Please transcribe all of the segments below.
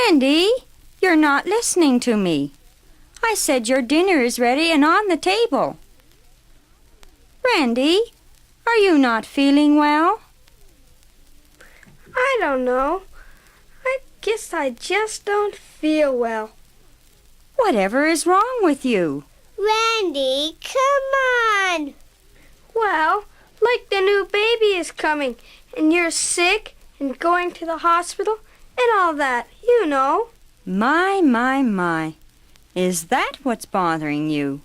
Randy, you're not listening to me. I said your dinner is ready and on the table. Randy, are you not feeling well? I don't know. I guess I just don't feel well. Whatever is wrong with you? Randy, come on! Well, like the new baby is coming, and you're sick and going to the hospital and all that, you know. My. Is that what's bothering you?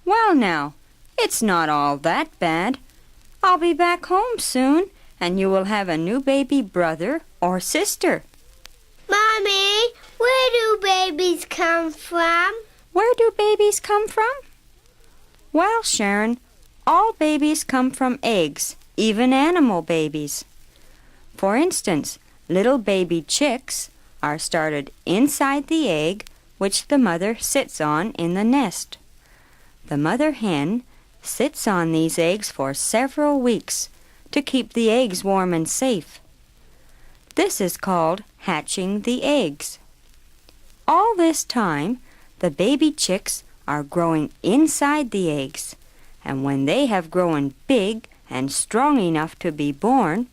Well now, it's not all that bad. I'll be back home soon, and you will have a new baby brother or sister. Mommy, where do babies come from? Where do babies come from? Well, Sharon, all babies come from eggs, even animal babies. For instance, little baby chicks are started inside the egg which the mother sits on in the nest. The mother hen sits on these eggs for several weeks to keep the eggs warm and safe. This is called hatching the eggs. All this time, the baby chicks are growing inside the eggs, and when they have grown big and strong enough to be born,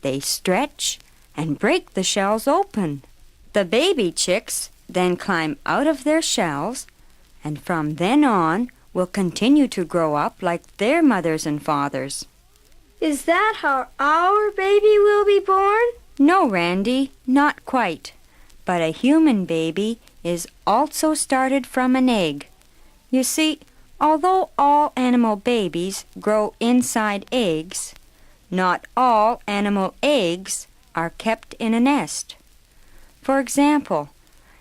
they stretch and break the shells open. The baby chicks then climb out of their shells, and from then on will continue to grow up like their mothers and fathers. Is that how our baby will be born? No, Randy, not quite. But a human baby is also started from an egg. You see, although all animal babies grow inside eggs, not all animal eggs are kept in a nest. For example,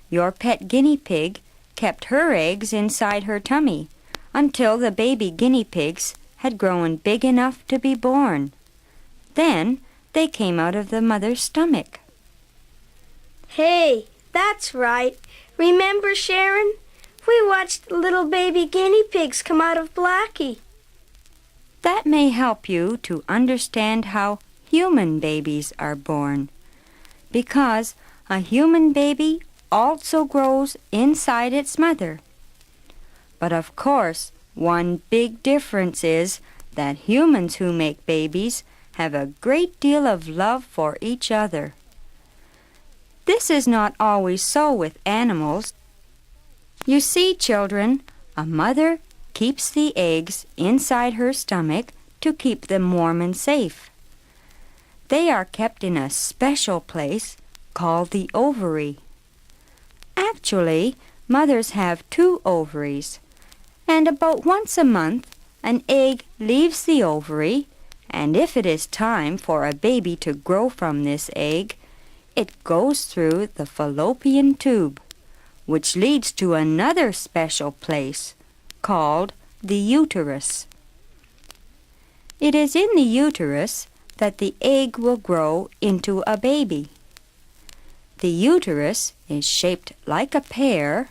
your pet guinea pig kept her eggs inside her tummy until the baby guinea pigs had grown big enough to be born. Then they came out of the mother's stomach. Hey, that's right. Remember, Sharon? We watched little baby guinea pigs come out of Blackie. That may help you to understand how human babies are born, because a human baby also grows inside its mother. But of course, one big difference is that humans who make babies have a great deal of love for each other. This is not always so with animals. You see, children, a mother keeps the eggs inside her stomach to keep them warm and safe. They are kept in a special place called the ovary. Actually, mothers have 2 ovaries, and about once a month an egg leaves the ovary, and if it is time for a baby to grow from this egg, it goes through the fallopian tube, which leads to another special place called the uterus. It is in the uterus that the egg will grow into a baby. The uterus is shaped like a pear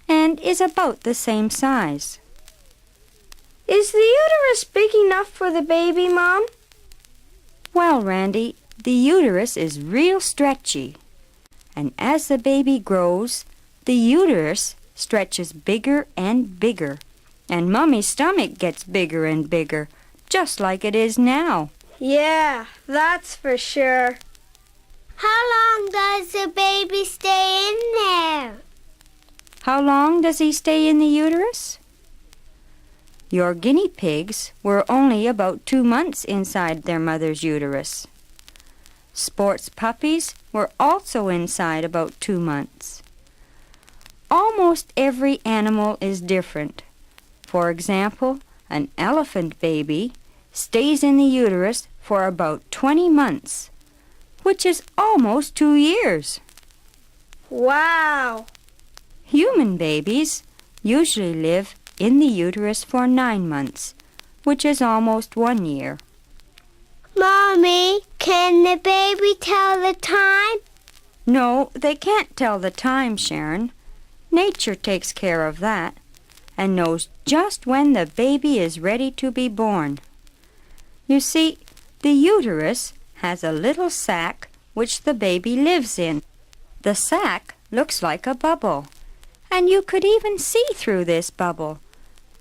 and is about the same size. Is the uterus big enough for the baby, Mom? Well, Randy, the uterus is real stretchy, and as the baby grows, the uterus stretches bigger and bigger, and Mummy's stomach gets bigger and bigger, just like it is now. Yeah, that's for sure. How long does the baby stay in there? How long does he stay in the uterus? Your guinea pigs were only about 2 months inside their mother's uterus. Sports puppies were also inside about 2 months. Almost every animal is different. For example, an elephant baby stays in the uterus for about 20 months, which is almost 2 years. Wow! Human babies usually live in the uterus for 9 months, which is almost 1 year. Mommy, can the baby tell the time? No, they can't tell the time, Sharon. Nature takes care of that and knows just when the baby is ready to be born. You see, the uterus has a little sac which the baby lives in. The sac looks like a bubble, and you could even see through this bubble,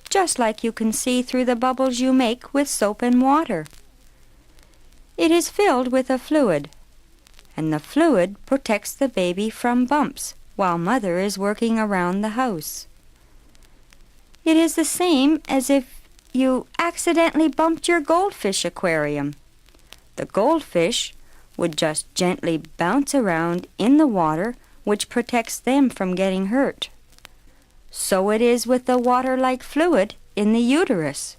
just like you can see through the bubbles you make with soap and water. It is filled with a fluid, and the fluid protects the baby from bumps while mother is working around the house. It is the same as if you accidentally bumped your goldfish aquarium. The goldfish would just gently bounce around in the water, which protects them from getting hurt. So it is with the water-like fluid in the uterus.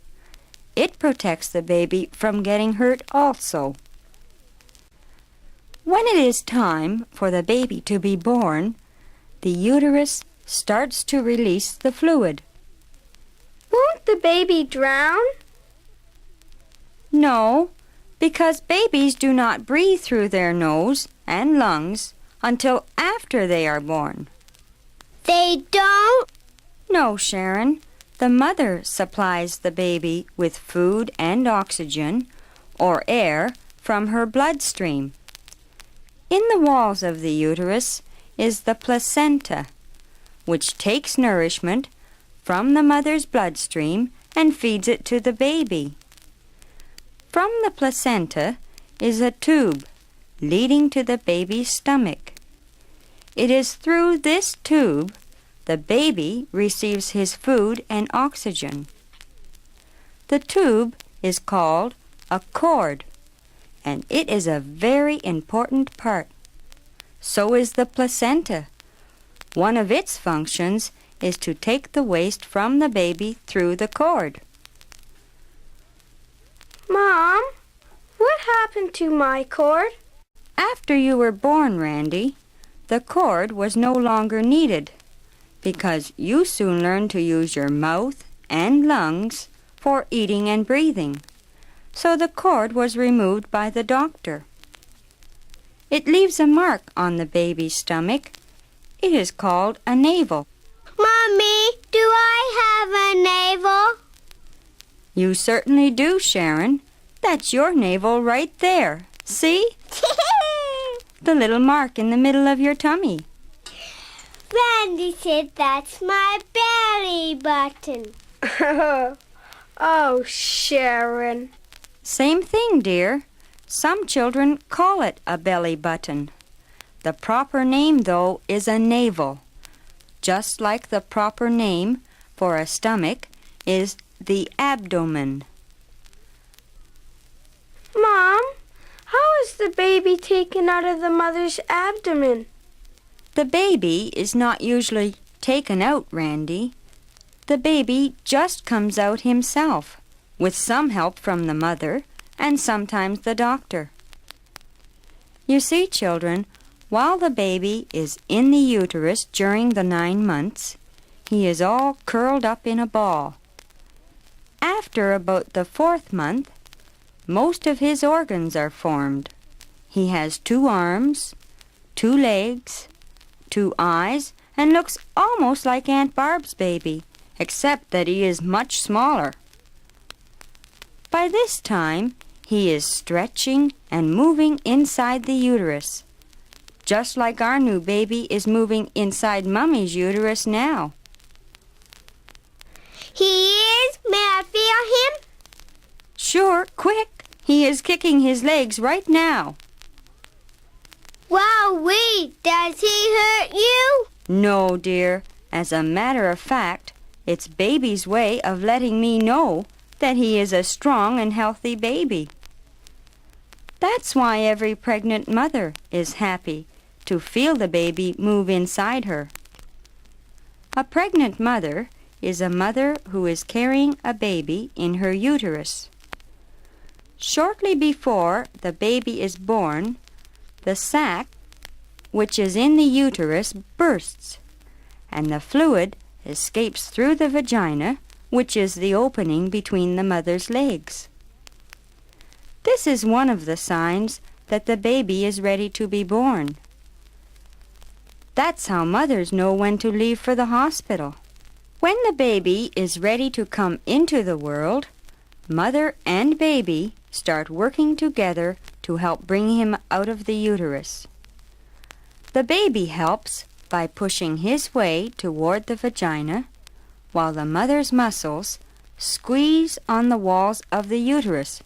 It protects the baby from getting hurt also. When it is time for the baby to be born, the uterus starts to release the fluid. Won't the baby drown? No, because babies do not breathe through their nose and lungs until after they are born. They don't? No, Sharon. The mother supplies the baby with food and oxygen, or air, from her bloodstream. In the walls of the uterus is the placenta, which takes nourishment from the mother's bloodstream and feeds it to the baby. From the placenta is a tube leading to the baby's stomach. It is through this tube the baby receives his food and oxygen. The tube is called a cord, and it is a very important part. So is the placenta. One of its functions is to take the waste from the baby through the cord. Mom, what happened to my cord? After you were born, Randy, the cord was no longer needed because you soon learned to use your mouth and lungs for eating and breathing. So the cord was removed by the doctor. It leaves a mark on the baby's stomach. It is called a navel. Mommy, do I have a navel? You certainly do, Sharon. That's your navel right there. See? The little mark in the middle of your tummy. Randy said that's my belly button. Oh, Sharon. Same thing, dear. Some children call it a belly button. The proper name, though, is a navel. Just like the proper name for a stomach is the abdomen. Mom, how is the baby taken out of the mother's abdomen? The baby is not usually taken out, Randy. The baby just comes out himself, with some help from the mother and sometimes the doctor. You see, children, while the baby is in the uterus during the 9 months, he is all curled up in a ball. After about the 4th month, most of his organs are formed. He has 2 arms, 2 legs, 2 eyes, and looks almost like Aunt Barb's baby, except that he is much smaller. By this time, he is stretching and moving inside the uterus, just like our new baby is moving inside Mummy's uterus now. He is? May I feel him? Sure, quick! He is kicking his legs right now. Wowee! Does he hurt you? No, dear. As a matter of fact, it's baby's way of letting me know that he is a strong and healthy baby. That's why every pregnant mother is happy to feel the baby move inside her. A pregnant mother is a mother who is carrying a baby in her uterus. Shortly before the baby is born, the sac, which is in the uterus, bursts, and the fluid escapes through the vagina, which is the opening between the mother's legs. This is one of the signs that the baby is ready to be born. That's how mothers know when to leave for the hospital. When the baby is ready to come into the world, mother and baby start working together to help bring him out of the uterus. The baby helps by pushing his way toward the vagina, while the mother's muscles squeeze on the walls of the uterus,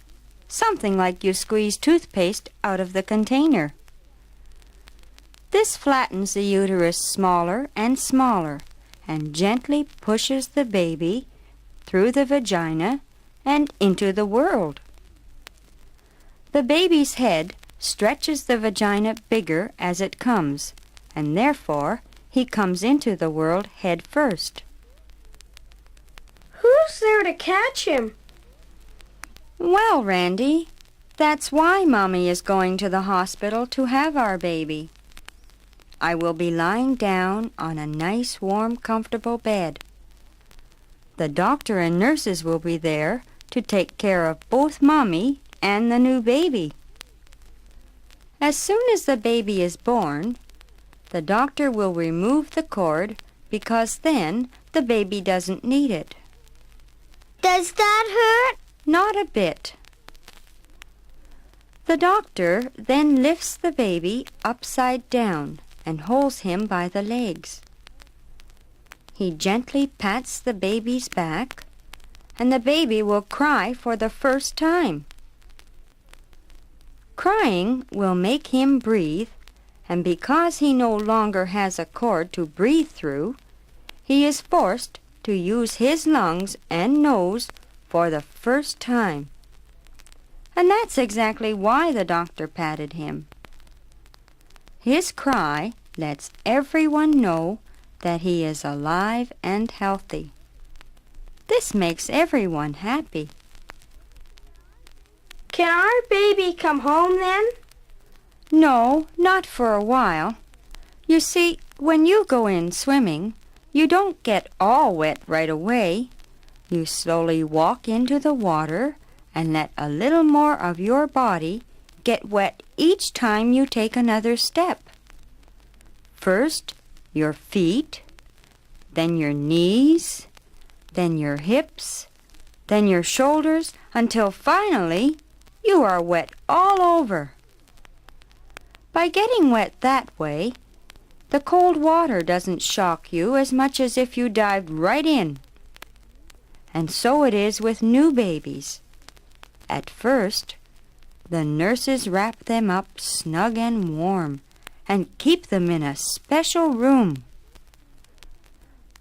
something like you squeeze toothpaste out of the container. This flattens the uterus smaller and smaller and gently pushes the baby through the vagina and into the world. The baby's head stretches the vagina bigger as it comes, and therefore he comes into the world head first. Who's there to catch him? Well, Randy, that's why Mommy is going to the hospital to have our baby. I will be lying down on a nice, warm, comfortable bed. The doctor and nurses will be there to take care of both Mommy and the new baby. As soon as the baby is born, the doctor will remove the cord because then the baby doesn't need it. Does that hurt? Not a bit. The doctor then lifts the baby upside down and holds him by the legs. He gently pats the baby's back, and the baby will cry for the first time. Crying will make him breathe, and because he no longer has a cord to breathe through, he is forced to use his lungs and nose for the first time. And that's exactly why the doctor patted him. His cry lets everyone know that he is alive and healthy. This makes everyone happy. Can our baby come home then? No, not for a while. You see, when you go in swimming, you don't get all wet right away. You slowly walk into the water and let a little more of your body get wet each time you take another step. First, your feet, then your knees, then your hips, then your shoulders, until finally you are wet all over. By getting wet that way, the cold water doesn't shock you as much as if you dived right in. And so it is with new babies. At first, the nurses wrap them up snug and warm and keep them in a special room.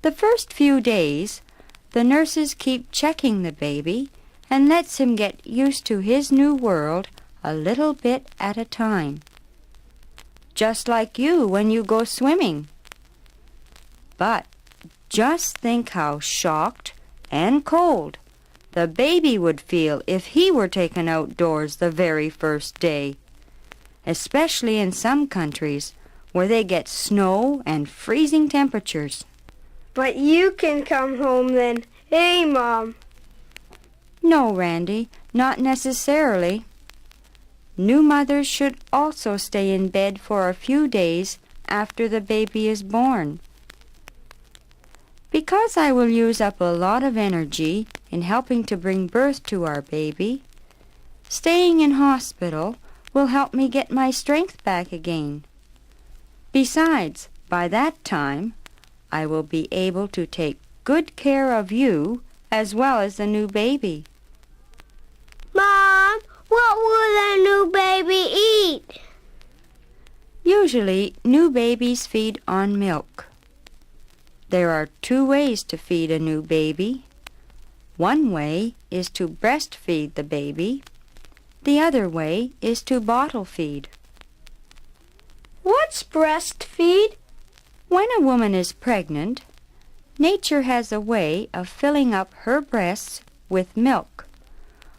The first few days, the nurses keep checking the baby and lets him get used to his new world a little bit at a time. Just like you when you go swimming. But just think how shocked and cold the baby would feel if he were taken outdoors the very first day, especially in some countries where they get snow and freezing temperatures. But you can come home then, eh, Mom? No, Randy, not necessarily. New mothers should also stay in bed for a few days after the baby is born. Because I will use up a lot of energy in helping to bring birth to our baby, staying in hospital will help me get my strength back again. Besides, by that time, I will be able to take good care of you as well as the new baby. Mom, what will the new baby eat? Usually, new babies feed on milk. There are 2 ways to feed a new baby. One way is to breastfeed the baby. The other way is to bottle feed. What's breastfeed? When a woman is pregnant, nature has a way of filling up her breasts with milk,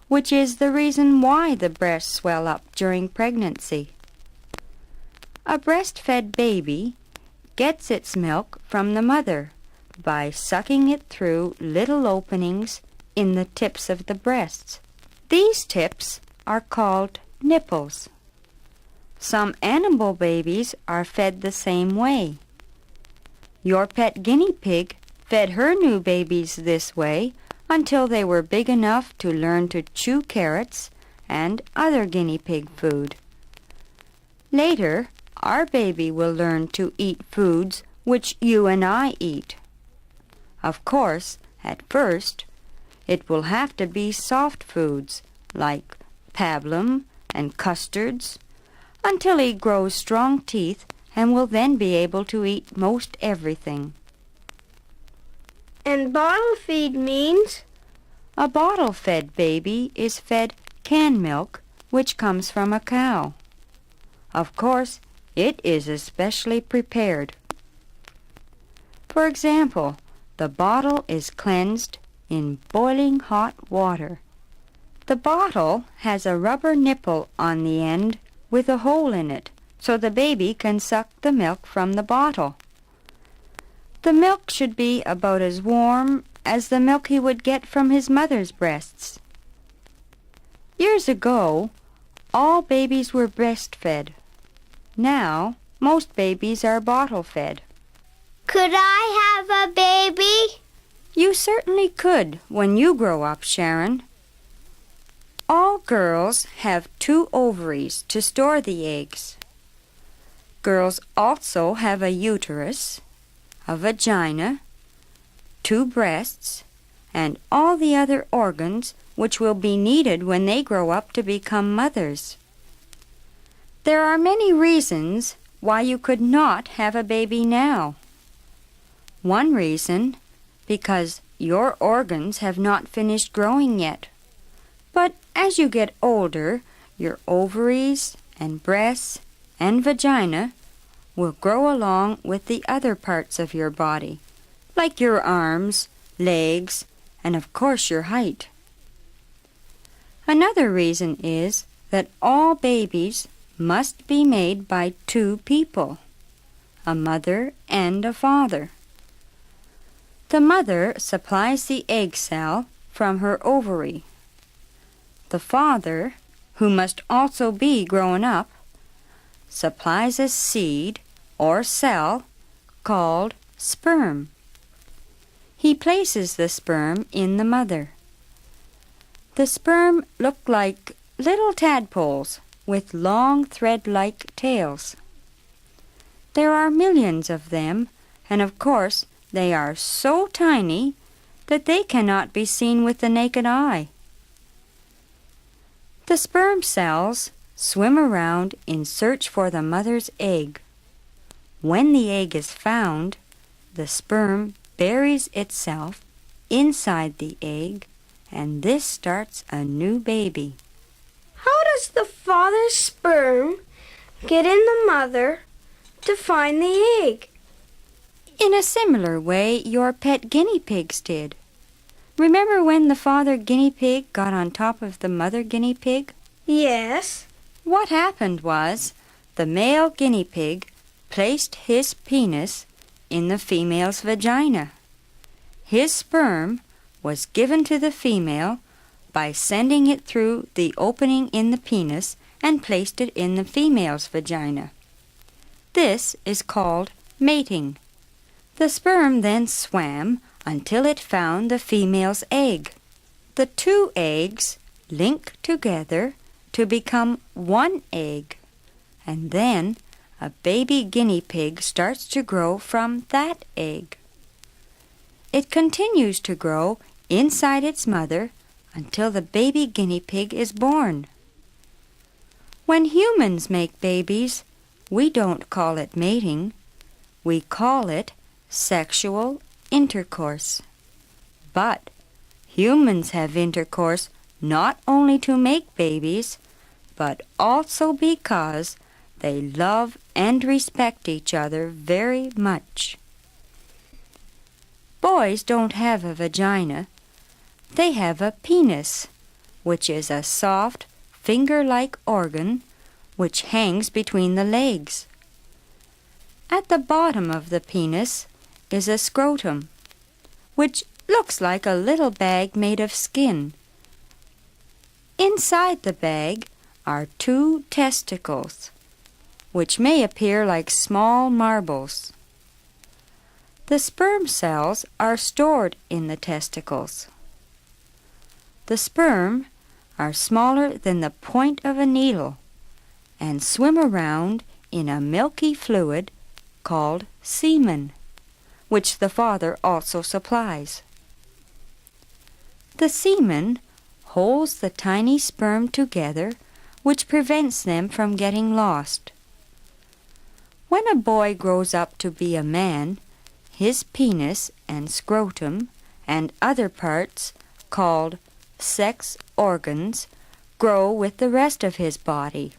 which is the reason why the breasts swell up during pregnancy. A breastfed baby gets its milk from the mother by sucking it through little openings in the tips of the breasts. These tips are called nipples. Some animal babies are fed the same way. Your pet guinea pig fed her new babies this way until they were big enough to learn to chew carrots and other guinea pig food. Later, our baby will learn to eat foods which you and I eat. Of course, at first, it will have to be soft foods like pablum and custards until he grows strong teeth and will then be able to eat most everything. And bottle feed means? A bottle-fed baby is fed canned milk, which comes from a cow. Of course, it is especially prepared. For example, the bottle is cleansed in boiling hot water. The bottle has a rubber nipple on the end with a hole in it, so the baby can suck the milk from the bottle. The milk should be about as warm as the milk he would get from his mother's breasts. Years ago, all babies were breastfed. Now, most babies are bottle-fed. Could I have a baby? You certainly could when you grow up, Sharon. All girls have 2 ovaries to store the eggs. Girls also have a uterus, a vagina, 2 breasts, and all the other organs which will be needed when they grow up to become mothers. There are many reasons why you could not have a baby now. One reason, because your organs have not finished growing yet. But as you get older, your ovaries and breasts and vagina will grow along with the other parts of your body, like your arms, legs, and of course your height. Another reason is that all babies must be made by 2 people, a mother and a father. The mother supplies the egg cell from her ovary. The father, who must also be grown up, supplies a seed or cell called sperm. He places the sperm in the mother. The sperm look like little tadpoles with long thread-like tails. There are millions of them, and of course they are so tiny that they cannot be seen with the naked eye. The sperm cells swim around in search for the mother's egg. When the egg is found, the sperm buries itself inside the egg, and this starts a new baby. How does the father's sperm get in the mother to find the egg? In a similar way your pet guinea pigs did. Remember when the father guinea pig got on top of the mother guinea pig? Yes. What happened was the male guinea pig placed his penis in the female's vagina. His sperm was given to the female by sending it through the opening in the penis and placed it in the female's vagina. This is called mating. The sperm then swam until it found the female's egg. The 2 eggs link together to become 1 egg, and then a baby guinea pig starts to grow from that egg. It continues to grow inside its mother until the baby guinea pig is born. When humans make babies, we don't call it mating. We call it sexual intercourse. But humans have intercourse not only to make babies, but also because they love and respect each other very much. Boys don't have a vagina. They have a penis, which is a soft, finger-like organ which hangs between the legs. At the bottom of the penis is a scrotum, which looks like a little bag made of skin. Inside the bag are 2 testicles, which may appear like small marbles. The sperm cells are stored in the testicles. The sperm are smaller than the point of a needle and swim around in a milky fluid called semen, which the father also supplies. The semen holds the tiny sperm together, which prevents them from getting lost. When a boy grows up to be a man, his penis and scrotum and other parts, called sex organs, grow with the rest of his body.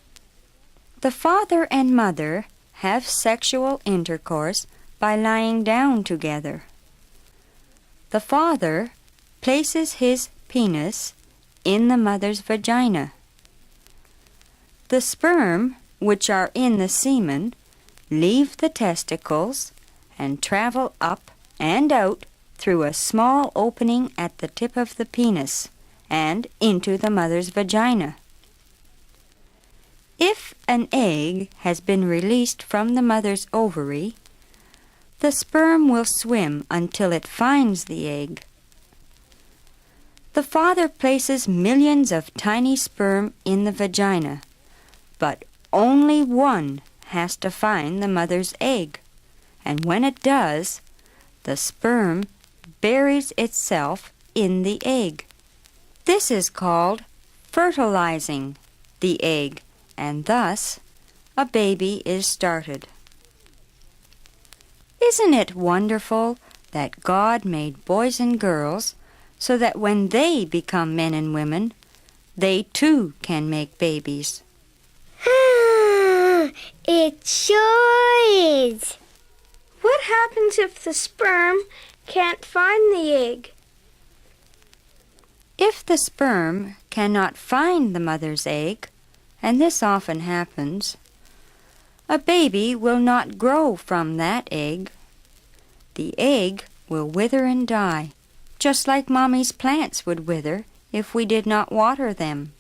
The father and mother have sexual intercourse by lying down together. The father places his penis in the mother's vagina. The sperm, which are in the semen, leave the testicles and travel up and out through a small opening at the tip of the penis and into the mother's vagina. If an egg has been released from the mother's ovary, the sperm will swim until it finds the egg. The father places millions of tiny sperm in the vagina, but only one has to find the mother's egg, and when it does, the sperm buries itself in the egg. This is called fertilizing the egg, and thus a baby is started. Isn't it wonderful that God made boys and girls so that when they become men and women, they too can make babies? It sure is. What happens if the sperm can't find the egg? If the sperm cannot find the mother's egg, and this often happens, a baby will not grow from that egg. The egg will wither and die, just like Mommy's plants would wither if we did not water them.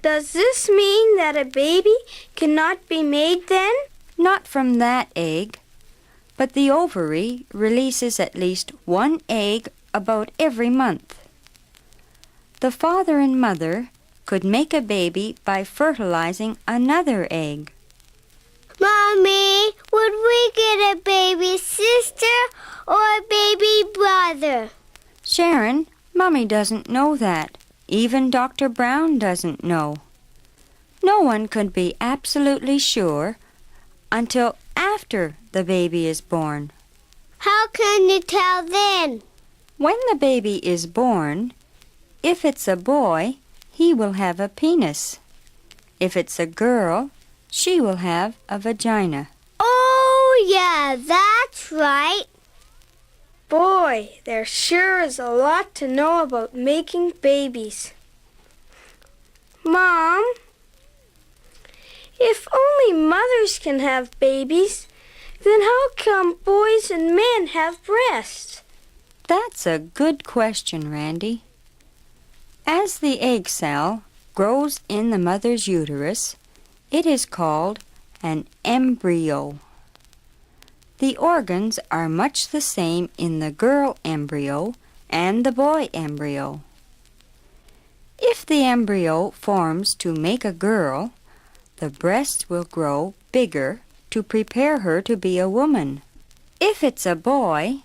Does this mean that a baby cannot be made then? Not from that egg, but the ovary releases at least one egg about every month. The father and mother could make a baby by fertilizing another egg. Mommy, would we get a baby sister or a baby brother? Sharon, Mommy doesn't know that. Even Dr. Brown doesn't know. No one could be absolutely sure until after the baby is born. How can you tell then? When the baby is born, if it's a boy, he will have a penis. If it's a girl, she will have a vagina. Oh, yeah, that's right. Boy, there sure is a lot to know about making babies. Mom, if only mothers can have babies, then how come boys and men have breasts? That's a good question, Randy. As the egg cell grows in the mother's uterus, it is called an embryo. The organs are much the same in the girl embryo and the boy embryo. If the embryo forms to make a girl, the breasts will grow bigger to prepare her to be a woman. If it's a boy,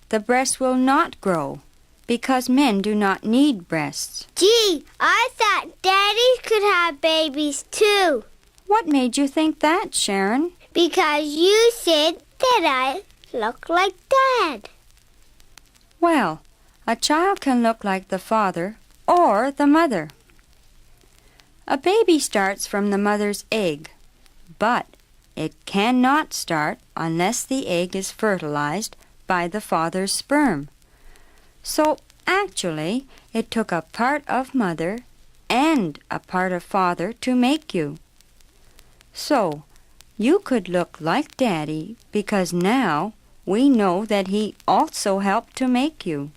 the breast will not grow because men do not need breasts. Gee, I thought daddies could have babies too. What made you think that, Sharon? Because you said that I look like Dad. Well, a child can look like the father or the mother. A baby starts from the mother's egg, but it cannot start unless the egg is fertilized by the father's sperm. So actually, it took a part of mother and a part of father to make you. So, you could look like Daddy because now we know that he also helped to make you.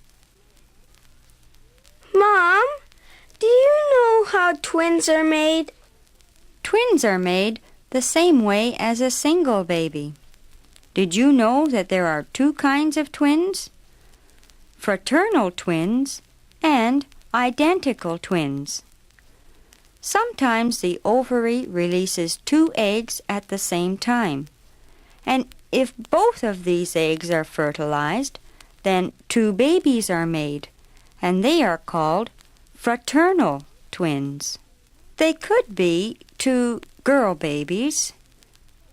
Mom, do you know how twins are made? Twins are made the same way as a single baby. Did you know that there are two kinds of twins? Fraternal twins and identical twins. Sometimes the ovary releases two eggs at the same time, and if both of these eggs are fertilized, then two babies are made, and they are called fraternal twins. They could be two girl babies,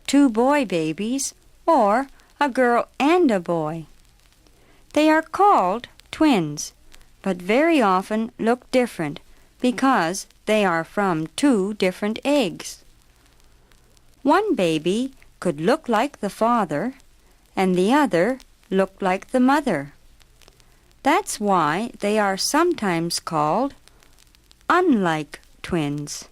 two boy babies, or a girl and a boy. They are called twins, but very often look different because they are from two different eggs. One baby could look like the father, and the other look like the mother. That's why they are sometimes called unlike twins.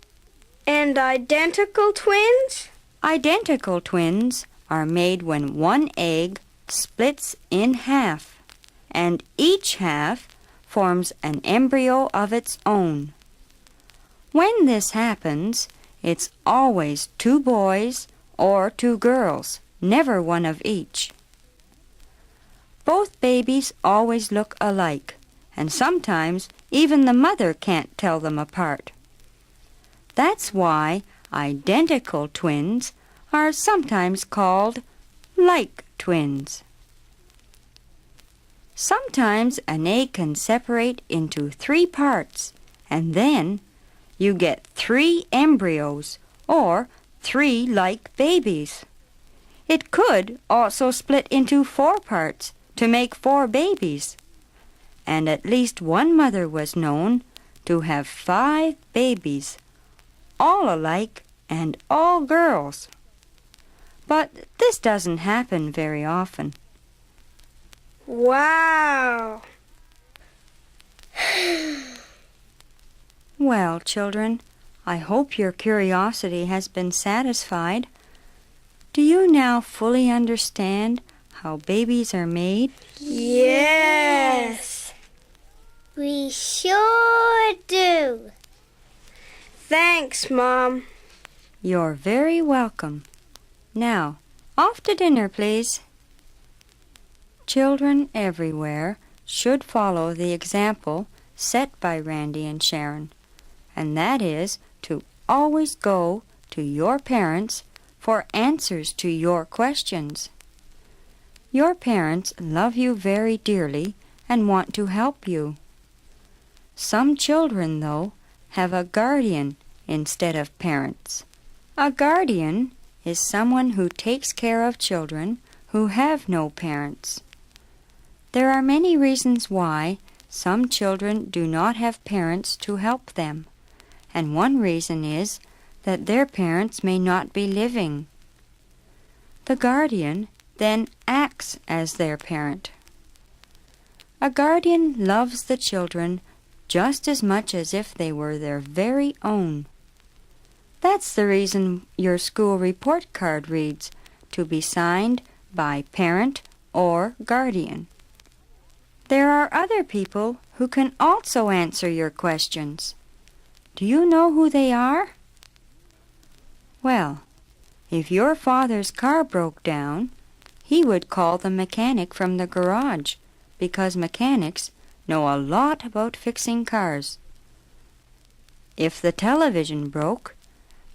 And identical twins? Identical twins are made when one egg splits in half, and each half forms an embryo of its own. When this happens, it's always two boys or two girls, never one of each. Both babies always look alike, and sometimes even the mother can't tell them apart. That's why identical twins are sometimes called like twins. Sometimes an egg can separate into 3 parts, and then you get 3 embryos or 3 like babies. It could also split into 4 parts to make 4 babies, and at least one mother was known to have 5 babies, all alike and all girls. But this doesn't happen very often. Wow! Well, children, I hope your curiosity has been satisfied. Do you now fully understand how babies are made? Yes! We sure do. Thanks, Mom. You're very welcome. Now, off to dinner, please. Children everywhere should follow the example set by Randy and Sharon, and that is to always go to your parents for answers to your questions. Your parents love you very dearly and want to help you. Some children, though, have a guardian instead of parents. A guardian is someone who takes care of children who have no parents. There are many reasons why some children do not have parents to help them, and one reason is that their parents may not be living. The guardian then acts as their parent. A guardian loves the children just as much as if they were their very own. That's the reason your school report card reads, to be signed by parent or guardian. There are other people who can also answer your questions. Do you know who they are? Well, if your father's car broke down, he would call the mechanic from the garage, because mechanics know a lot about fixing cars. If the television broke,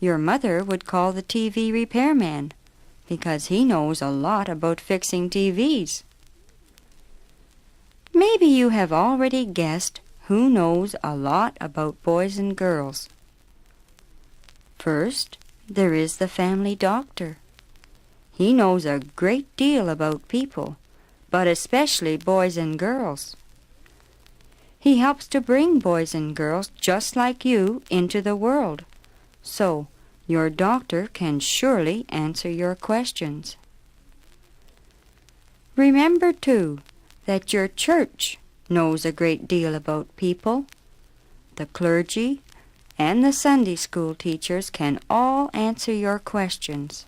your mother would call the TV repairman, because he knows a lot about fixing TVs. Maybe you have already guessed who knows a lot about boys and girls. First, there is the family doctor. He knows a great deal about people, but especially boys and girls. He helps to bring boys and girls just like you into the world, so your doctor can surely answer your questions. Remember, too, that your church knows a great deal about people. The clergy and the Sunday school teachers can all answer your questions.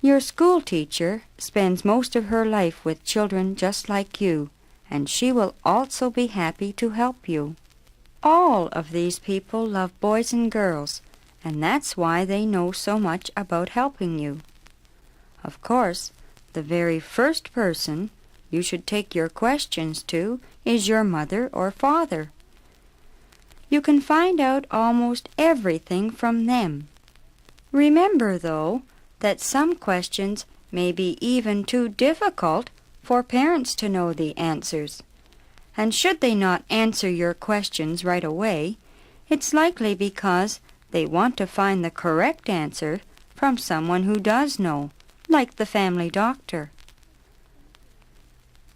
Your school teacher spends most of her life with children just like you, and she will also be happy to help you. All of these people love boys and girls, and that's why they know so much about helping you. Of course, the very first person you should take your questions to is your mother or father. You can find out almost everything from them. Remember, though, that some questions may be even too difficult for parents to know the answers. And should they not answer your questions right away, it's likely because they want to find the correct answer from someone who does know, like the family doctor.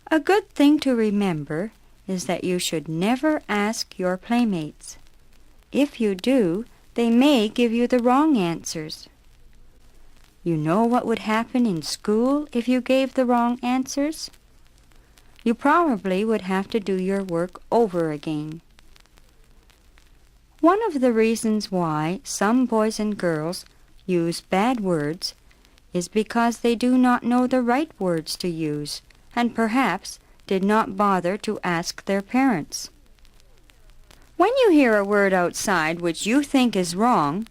A good thing to remember is that you should never ask your playmates. If you do, they may give you the wrong answers. You know what would happen in school if you gave the wrong answers? You probably would have to do your work over again. One of the reasons why some boys and girls use bad words is because they do not know the right words to use and perhaps did not bother to ask their parents. When you hear a word outside which you think is wrong,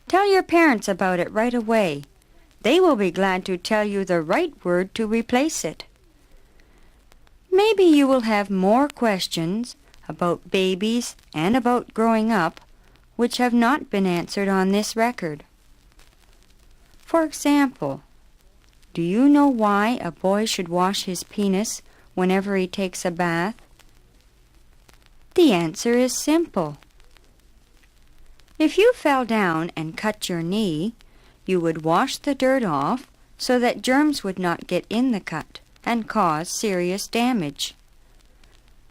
tell your parents about it right away. They will be glad to tell you the right word to replace it. Maybe you will have more questions about babies and about growing up which have not been answered on this record. For example, do you know why a boy should wash his penis whenever he takes a bath? The answer is simple. If you fell down and cut your knee, you would wash the dirt off so that germs would not get in the cut and cause serious damage.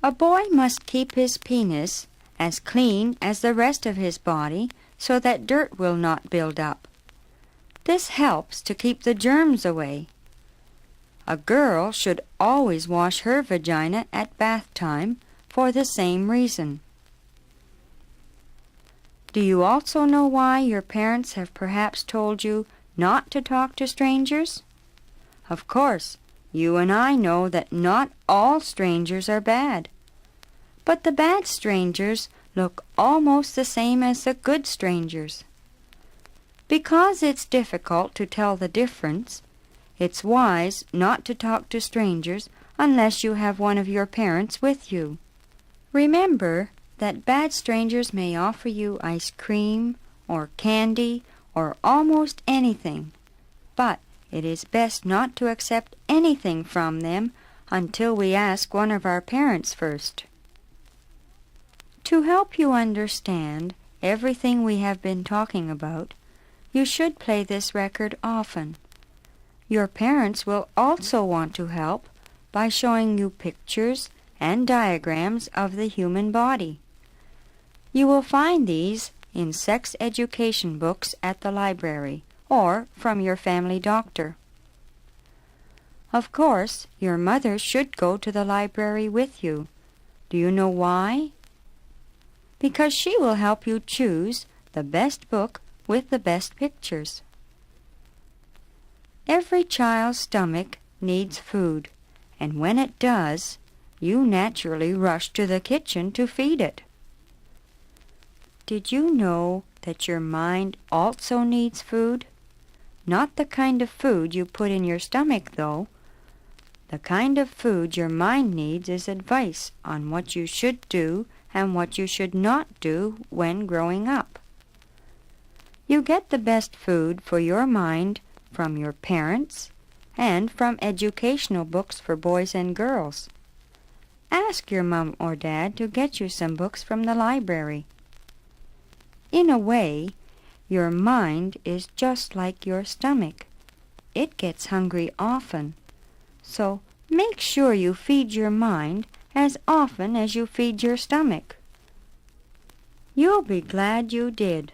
A boy must keep his penis as clean as the rest of his body so that dirt will not build up. This helps to keep the germs away. A girl should always wash her vagina at bath time for the same reason. Do you also know why your parents have perhaps told you not to talk to strangers? Of course, you and I know that not all strangers are bad. But the bad strangers look almost the same as the good strangers. Because it's difficult to tell the difference, it's wise not to talk to strangers unless you have one of your parents with you. Remember that bad strangers may offer you ice cream or candy or almost anything, but it is best not to accept anything from them until we ask one of our parents first. To help you understand everything we have been talking about, you should play this record often. Your parents will also want to help by showing you pictures and diagrams of the human body. You will find these in sex education books at the library or from your family doctor. Of course, your mother should go to the library with you. Do you know why? Because she will help you choose the best book with the best pictures. Every child's stomach needs food, and when it does, you naturally rush to the kitchen to feed it. Did you know that your mind also needs food? Not the kind of food you put in your stomach, though. The kind of food your mind needs is advice on what you should do and what you should not do when growing up. You get the best food for your mind from your parents and from educational books for boys and girls. Ask your mom or dad to get you some books from the library. In a way, your mind is just like your stomach. It gets hungry often. So make sure you feed your mind as often as you feed your stomach. You'll be glad you did.